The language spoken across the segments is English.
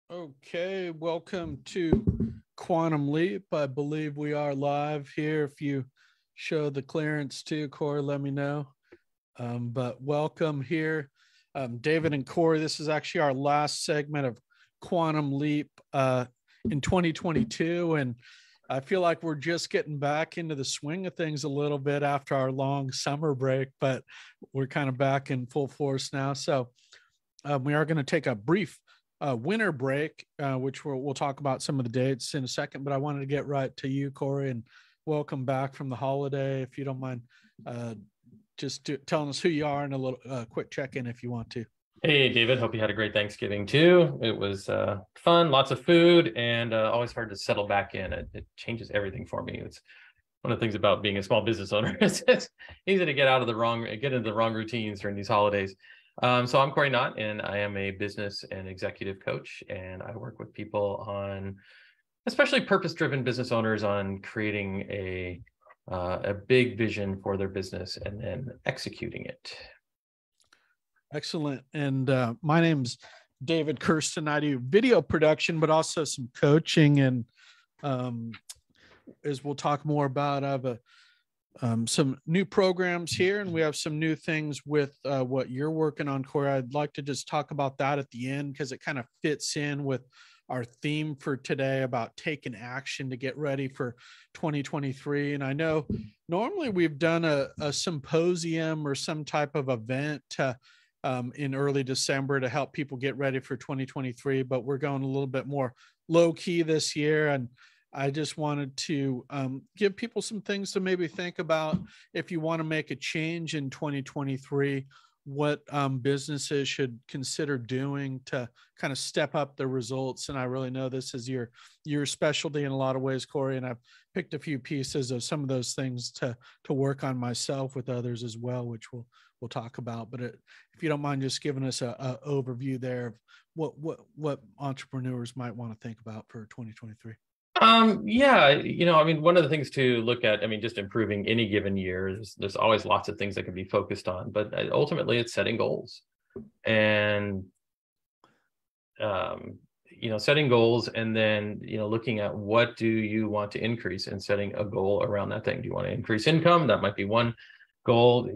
Okay, welcome to Quantum Leap. I believe we are live here. If you show the clearance too, Cory, let me know. But welcome here, David and Cory. This is actually our last segment of Quantum Leap in 2022. And I feel like we're just getting back into the swing of things a little bit after our long summer break, but we're kind of back in full force now. So we are going to take a brief winter break, which we'll talk about some of the dates in a second. But I wanted to get right to you, Cory, and welcome back from the holiday. If you don't mind, telling us who you are and a little quick check-in if you want to. Hey, David. Hope you had a great Thanksgiving too. It was fun, lots of food, and always hard to settle back in. It changes everything for me. It's one of the things about being a small business owner. It's easy to get into the wrong routines during these holidays. So I'm Cory and I, and I am a business and executive coach, and I work with people on, especially purpose-driven business owners, on creating a big vision for their business and then executing it. Excellent. And my name's David Kirsten. I do video production, but also some coaching. And as we'll talk more about, I have some new programs here, and we have some new things with what you're working on, Cory. I'd like to just talk about that at the end because it kind of fits in with our theme for today about taking action to get ready for 2023. And I know normally we've done a symposium or some type of event in early December to help people get ready for 2023, but we're going a little bit more low key this year. And I just wanted to give people some things to maybe think about if you want to make a change in 2023, what businesses should consider doing to kind of step up their results. And I really know this is your specialty in a lot of ways, Cory, and I've picked a few pieces of some of those things to work on myself with others as well, which we'll talk about. But if you don't mind just giving us a overview there of what entrepreneurs might want to think about for 2023. Yeah, one of the things to look at, just improving any given year, there's always lots of things that can be focused on, but ultimately it's setting goals and, setting goals and then, looking at what do you want to increase and setting a goal around that thing. Do you want to increase income? That might be one goal.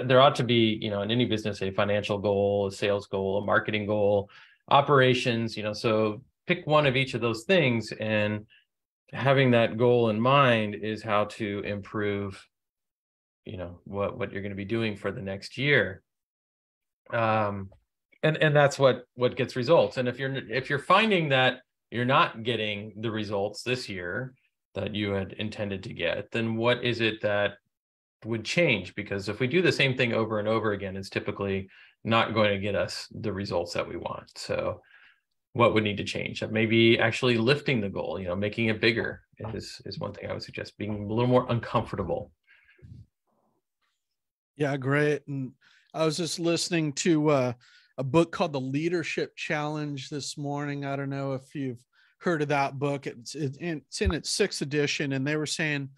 There ought to be, in any business, a financial goal, a sales goal, a marketing goal, operations, so pick one of each of those things, and having that goal in mind is how to improve, what you're going to be doing for the next year. And that's what gets results. And if you're finding that you're not getting the results this year that you had intended to get, then what is it that would change? Because if we do the same thing over and over again, it's typically not going to get us the results that we want. So what would need to change? Maybe actually lifting the goal, making it bigger is one thing I would suggest, being a little more uncomfortable. Yeah, great. And I was just listening to a book called The Leadership Challenge this morning. I don't know if you've heard of that book. It's in its 6th edition. And they were saying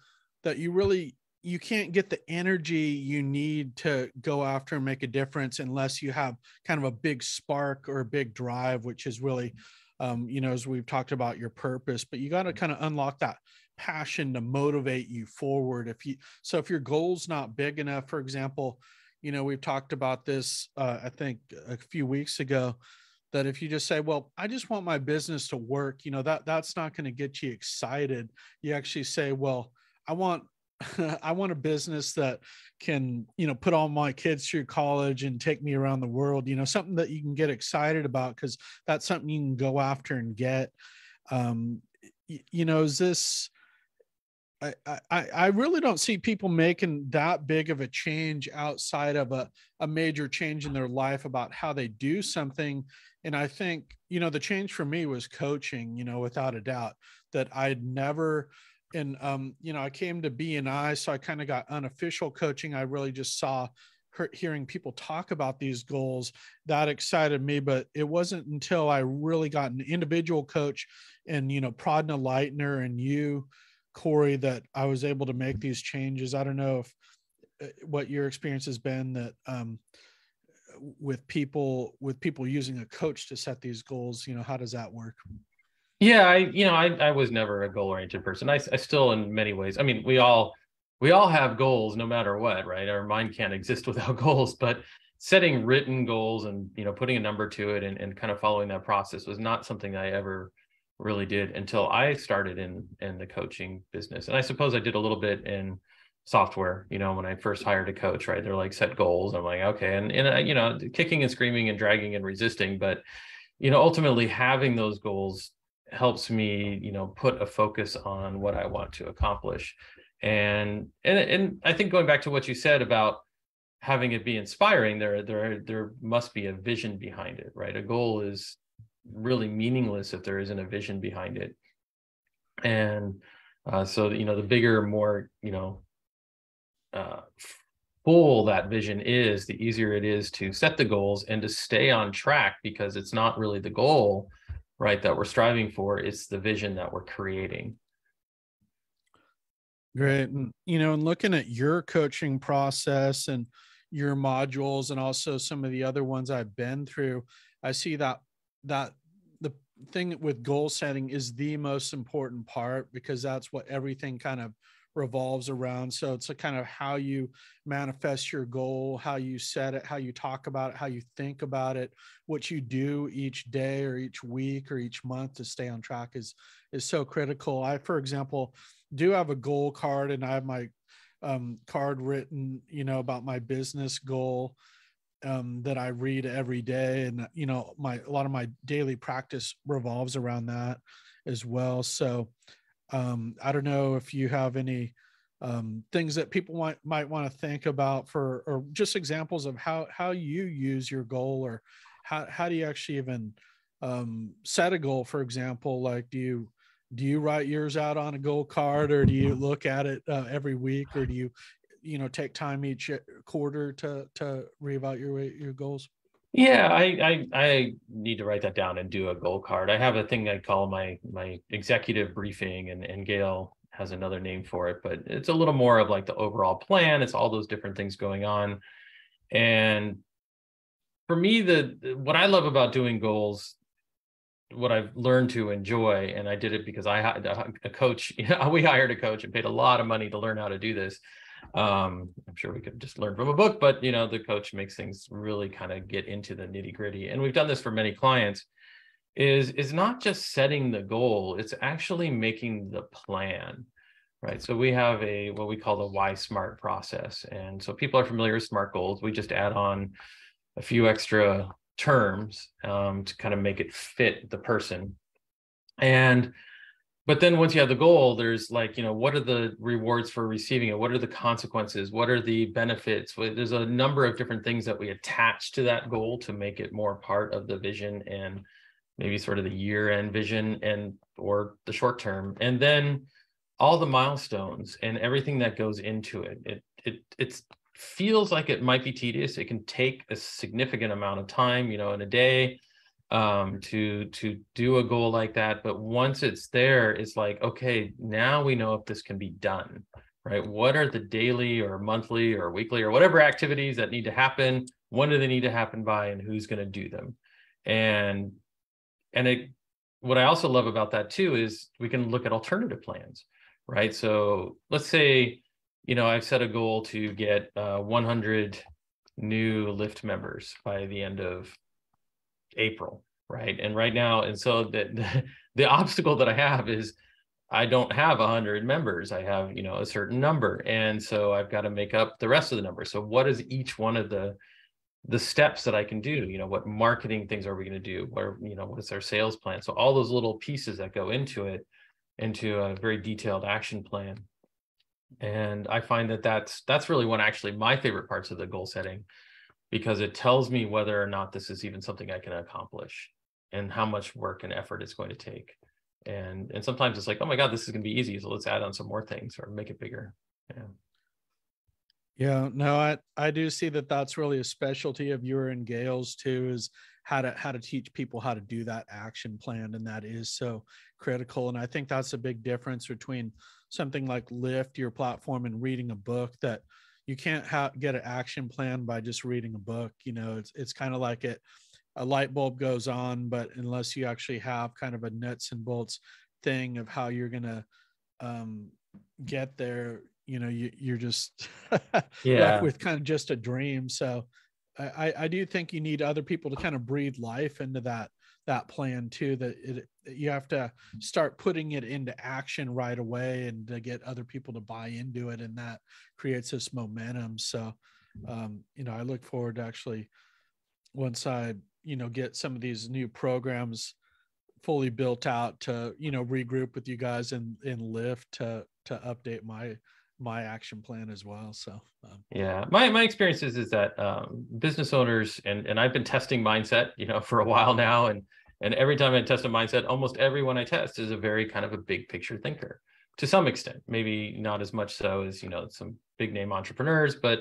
that you can't get the energy you need to go after and make a difference unless you have kind of a big spark or a big drive, which is really, as we've talked about, your purpose, but you got to kind of unlock that passion to motivate you forward. If your goal's not big enough, for example, we've talked about this, I think a few weeks ago, that if you just say, well, I just want my business to work, that's not going to get you excited. You actually say, well, I want a business that can, put all my kids through college and take me around the world, something that you can get excited about because that's something you can go after and get. Is this, I really don't see people making that big of a change outside of a major change in their life about how they do something. And I think, the change for me was coaching, without a doubt, that I'd never. And, I came to B&I, so I kind of got unofficial coaching. I really just saw hearing people talk about these goals that excited me, but it wasn't until I really got an individual coach and, Pradna Leitner and you, Cory, that I was able to make these changes. I don't know if what your experience has been that with people using a coach to set these goals? How does that work? Yeah, I was never a goal-oriented person. I still, in many ways, I mean, we all have goals no matter what, right? Our mind can't exist without goals, but setting written goals and, putting a number to it and kind of following that process was not something I ever really did until I started in the coaching business. And I suppose I did a little bit in software, when I first hired a coach, right? They're like, set goals. I'm like, okay. And kicking and screaming and dragging and resisting, but, ultimately having those goals helps me, put a focus on what I want to accomplish. And I think going back to what you said about having it be inspiring, there must be a vision behind it, right? A goal is really meaningless if there isn't a vision behind it. And so, the bigger, more, full that vision is, the easier it is to set the goals and to stay on track, because it's not really the goal, right, that we're striving for, it's the vision that we're creating. Great. And, and looking at your coaching process and your modules and also some of the other ones I've been through, I see that the thing with goal setting is the most important part, because that's what everything kind of revolves around. So it's a kind of how you manifest your goal, how you set it, how you talk about it, how you think about it, what you do each day or each week or each month to stay on track is so critical. I, for example, do have a goal card, and I have my card written, about my business goal that I read every day. And, a lot of my daily practice revolves around that as well. So I don't know if you have any things that people might want to think about or just examples of how you use your goal, or how do you actually even set a goal, for example. Like, do you write yours out on a goal card, or do you look at it every week, or do you take time each quarter to reevaluate your goals? Yeah, I need to write that down and do a goal card. I have a thing I call my executive briefing, and Gail has another name for it, but it's a little more of like the overall plan. It's all those different things going on. And for me, what I love about doing goals, what I've learned to enjoy, and I did it because I had a coach, we hired a coach and paid a lot of money to learn how to do this. I'm sure we could just learn from a book, but the coach makes things really kind of get into the nitty gritty. And we've done this for many clients, is not just setting the goal, it's actually making the plan, right? So we have what we call the Why Smart process. And so people are familiar with SMART goals. We just add on a few extra terms to kind of make it fit the person. But then once you have the goal, there's like, what are the rewards for receiving it? What are the consequences? What are the benefits? There's a number of different things that we attach to that goal to make it more part of the vision, and maybe sort of the year-end vision or the short term. And then all the milestones and everything that goes into it. It feels like it might be tedious. It can take a significant amount of time, in a day, to do a goal like that. But once it's there, it's like, okay, now we know if this can be done, right? What are the daily or monthly or weekly or whatever activities that need to happen? When do they need to happen by, and who's going to do them? And what I also love about that too is we can look at alternative plans, right? So let's say, I've set a goal to get 100 new Lyft members by the end of April, right? And right now, and so the obstacle that I have is I don't have 100 members. I have, a certain number. And so I've got to make up the rest of the number. So what is each one of the steps that I can do? What marketing things are we going to do? What is our sales plan? So all those little pieces that go into a very detailed action plan. And I find that that's really one, actually my favorite parts of the goal setting, because it tells me whether or not this is even something I can accomplish and how much work and effort it's going to take. And sometimes it's like, oh my God, this is going to be easy, so let's add on some more things or make it bigger. Yeah, no, I do see that that's really a specialty of your and Gail's too, is how to teach people how to do that action plan. And that is so critical. And I think that's a big difference between something like Lyft, your platform, and reading a book that, you can't get an action plan by just reading a book. It's kind of like a light bulb goes on, but unless you actually have kind of a nuts and bolts thing of how you're going to get there, you're just left Yeah. with kind of just a dream. So I do think you need other people to kind of breathe life into that plan too, that you have to start putting it into action right away and to get other people to buy into it. And that creates this momentum. So, I look forward to actually, once I, get some of these new programs fully built out, to, regroup with you guys in Lyft to update my action plan as well. So, Yeah, my experience is that business owners, and I've been testing mindset, for a while now, and every time I test a mindset, almost everyone I test is a very kind of a big picture thinker to some extent, maybe not as much so as, some big name entrepreneurs, but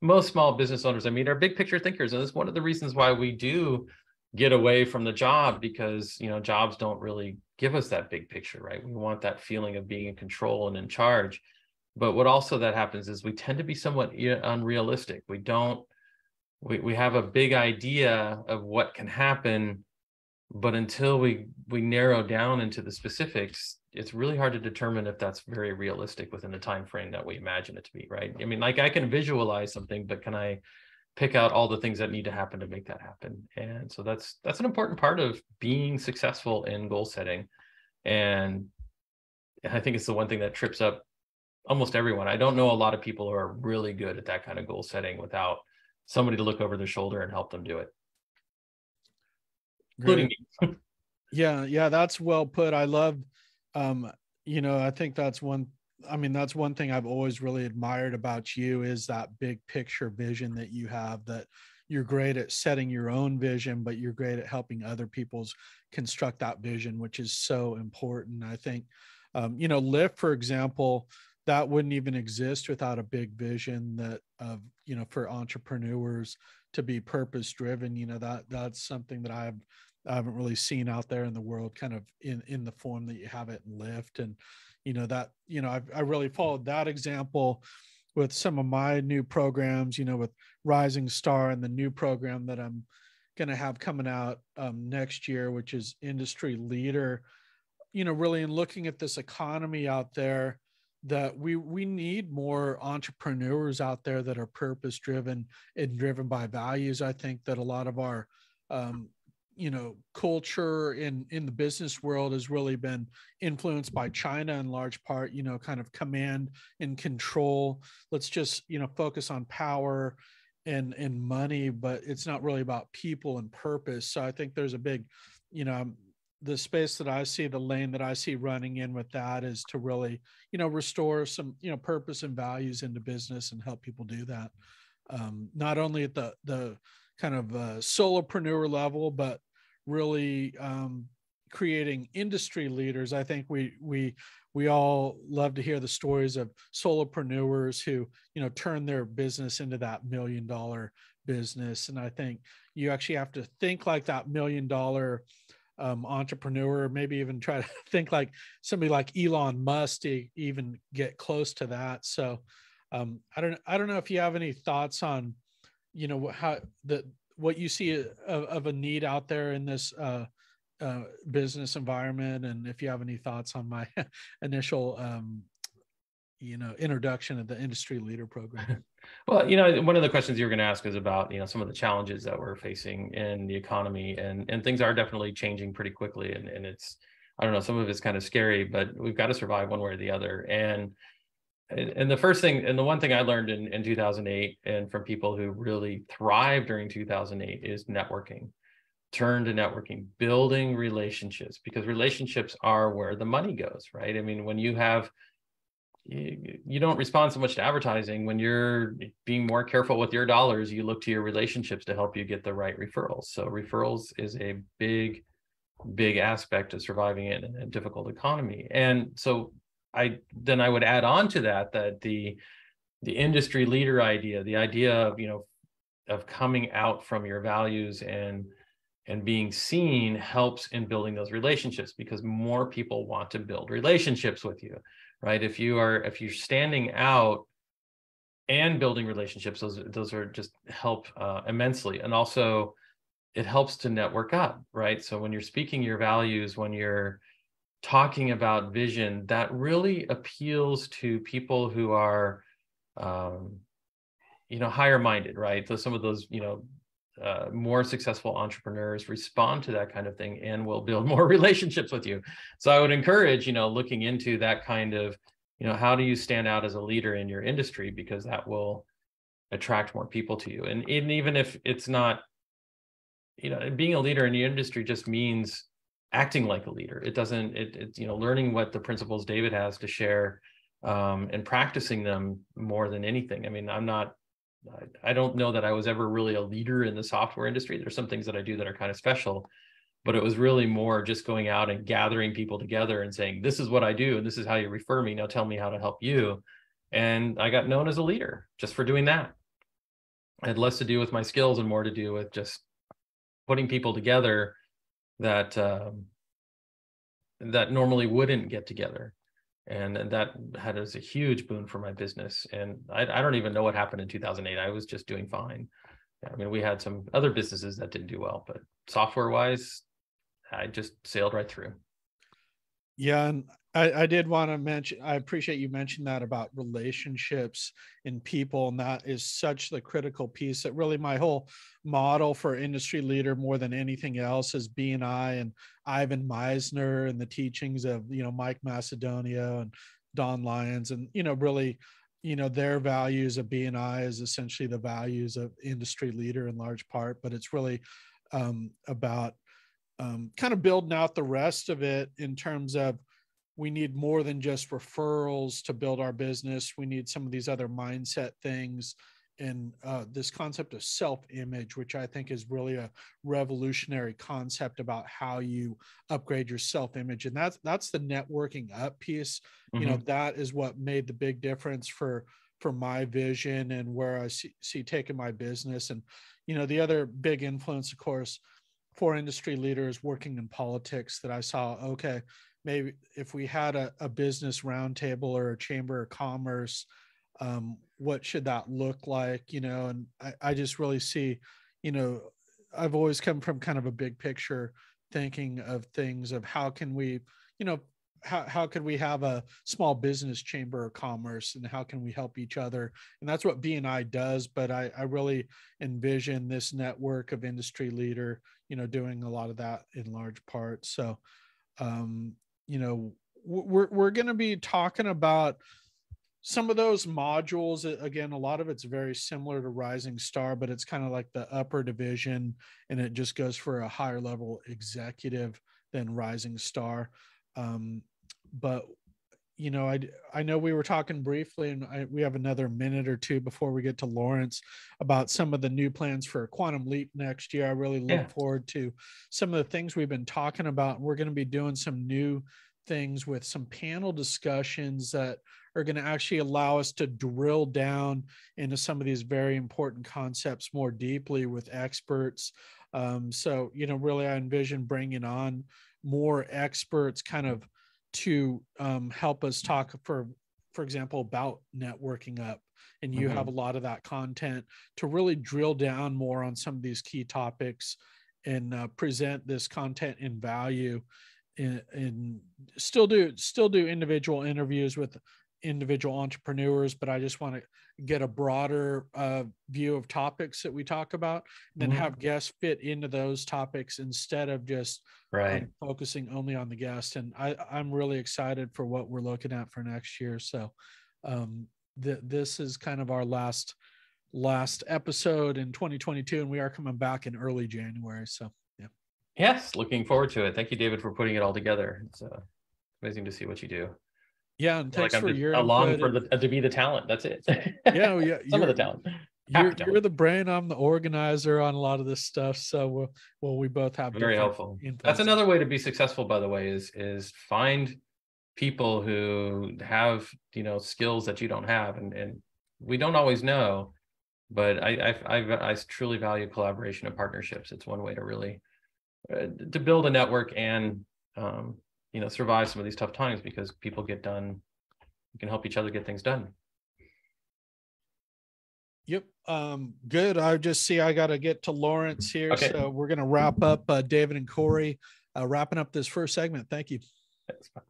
most small business owners I mean are big picture thinkers. And that's one of the reasons why we do get away from the job, because, jobs don't really give us that big picture, right? We want that feeling of being in control and in charge. But what also that happens is we tend to be somewhat unrealistic. We have a big idea of what can happen, but until we narrow down into the specifics, it's really hard to determine if that's very realistic within the time frame that we imagine it to be, right? I mean, like, I can visualize something, but can I pick out all the things that need to happen to make that happen? And so that's an important part of being successful in goal setting. And I think it's the one thing that trips up almost everyone. I don't know a lot of people who are really good at that kind of goal setting without somebody to look over their shoulder and help them do it, including me. Yeah, that's well put. I love, I think that's one thing I've always really admired about you, is that big picture vision that you have, that you're great at setting your own vision, but you're great at helping other people's construct that vision, which is so important. I think, Lyft, for example, that wouldn't even exist without a big vision that for entrepreneurs to be purpose driven. That's something that I haven't really seen out there in the world, kind of in the form that you have it in Lyft. And I really followed that example with some of my new programs, with Rising Star, and the new program that I'm going to have coming out next year, which is Industry Leader. Really in looking at this economy out there, that we need more entrepreneurs out there that are purpose driven and driven by values. I think that a lot of our culture in the business world has really been influenced by China in large part, kind of command and control. Let's just, focus on power and money, but it's not really about people and purpose. So I think there's a big, the space that I see, the lane that I see running in with that, is to really, restore some, purpose and values into business and help people do that. Not only at the kind of solopreneur level, but really creating industry leaders. I think we all love to hear the stories of solopreneurs who, turn their business into that $1 million business. And I think you actually have to think like that $1 million entrepreneur, maybe even try to think like somebody like Elon Musk to even get close to that. So I don't know if you have any thoughts on, what you see of a need out there in this business environment, and if you have any thoughts on my initial introduction of the Industry Leader program. Well, one of the questions you're going to ask is about, some of the challenges that we're facing in the economy, and things are definitely changing pretty quickly. And it's, I don't know, some of it's kind of scary, but we've got to survive one way or the other. And the first thing, and the one thing I learned in 2008, and from people who really thrived during 2008, is networking. Turn to networking, building relationships, because relationships are where the money goes, right? I mean, when you don't respond so much to advertising. When you're being more careful with your dollars, you look to your relationships to help you get the right referrals. So referrals is a big aspect of surviving in a difficult economy. And so I would add on to that the industry leader idea, the idea of, of coming out from your values and being seen, helps in building those relationships, because more people want to build relationships with you, right? If you're standing out and building relationships. Those are just help immensely. And also it helps to network up, right? So when you're speaking your values, when you're talking about vision, that really appeals to people who are, higher minded, right? So some of those, more successful entrepreneurs respond to that kind of thing and will build more relationships with you. So I would encourage, looking into that kind of, how do you stand out as a leader in your industry, because that will attract more people to you. And even if it's not, being a leader in your industry just means acting like a leader. It doesn't, it's, learning what the principles David has to share, and practicing them more than anything. I mean, I don't know that I was ever really a leader in the software industry. There's some things that I do that are kind of special, but it was really more just going out and gathering people together and saying, this is what I do, and this is how you refer me. Now tell me how to help you. And I got known as a leader just for doing that. It had less to do with my skills and more to do with just putting people together that that normally wouldn't get together. And that had as a huge boon for my business. And I don't even know what happened in 2008. I was just doing fine. I mean, we had some other businesses that didn't do well, but software wise, I just sailed right through. Yeah. And I did want to mention, I appreciate you mentioned that about relationships and people. And that is such the critical piece that really my whole model for industry leader more than anything else is B&I and Ivan Meisner and the teachings of, Mike Macedonia and Don Lyons and, really, their values of B&I is essentially the values of industry leader in large part, but it's really about kind of building out the rest of it in terms of we need more than just referrals to build our business. We need some of these other mindset things and this concept of self-image, which I think is really a revolutionary concept about how you upgrade your self-image. And that's the networking up piece. Mm-hmm. That is what made the big difference for my vision and where I see taking my business. And, the other big influence, of course, for industry leaders working in politics that I saw, okay, maybe if we had a business roundtable or a chamber of commerce, what should that look like? And I just really see, I've always come from kind of a big picture thinking of things of how can we, how could we have a small business chamber of commerce and how can we help each other? And that's what B&I does. But I really envision this network of industry leader, doing a lot of that in large part. So, we're going to be talking about some of those modules. Again, a lot of it's very similar to Rising Star, but it's kind of like the upper division and it just goes for a higher level executive than Rising Star. But I know we were talking briefly and we have another minute or two before we get to Lawrence about some of the new plans for Quantum Leap next year. I really look forward to some of the things we've been talking about. We're going to be doing some new things with some panel discussions that are going to actually allow us to drill down into some of these very important concepts more deeply with experts. So, really I envision bringing on more experts kind of to help us talk, for example, about networking up. And you have a lot of that content to really drill down more on some of these key topics and present this content in value and still do individual interviews with individual entrepreneurs, but I just want to get a broader view of topics that we talk about, and then have guests fit into those topics instead of just focusing only on the guest. And I'm really excited for what we're looking at for next year. So this is kind of our last episode in 2022, and we are coming back in early January. So yeah. Yes, looking forward to it. Thank you, David, for putting it all together. It's amazing to see what you do. Yeah, and thanks for your along for to be the talent. That's it. Yeah, Some of the talent. You're the brain. I'm the organizer on a lot of this stuff. So we both have very helpful. That's another way to be successful, by the way, is find people who have skills that you don't have, and we don't always know, but I truly value collaboration and partnerships. It's one way to really to build a network and survive some of these tough times, because people get done. You can help each other get things done. Yep. Good. I just see I got to get to Lawrence here. Okay. So we're going to wrap up David and Cory, wrapping up this first segment. Thank you. Thanks. Bye.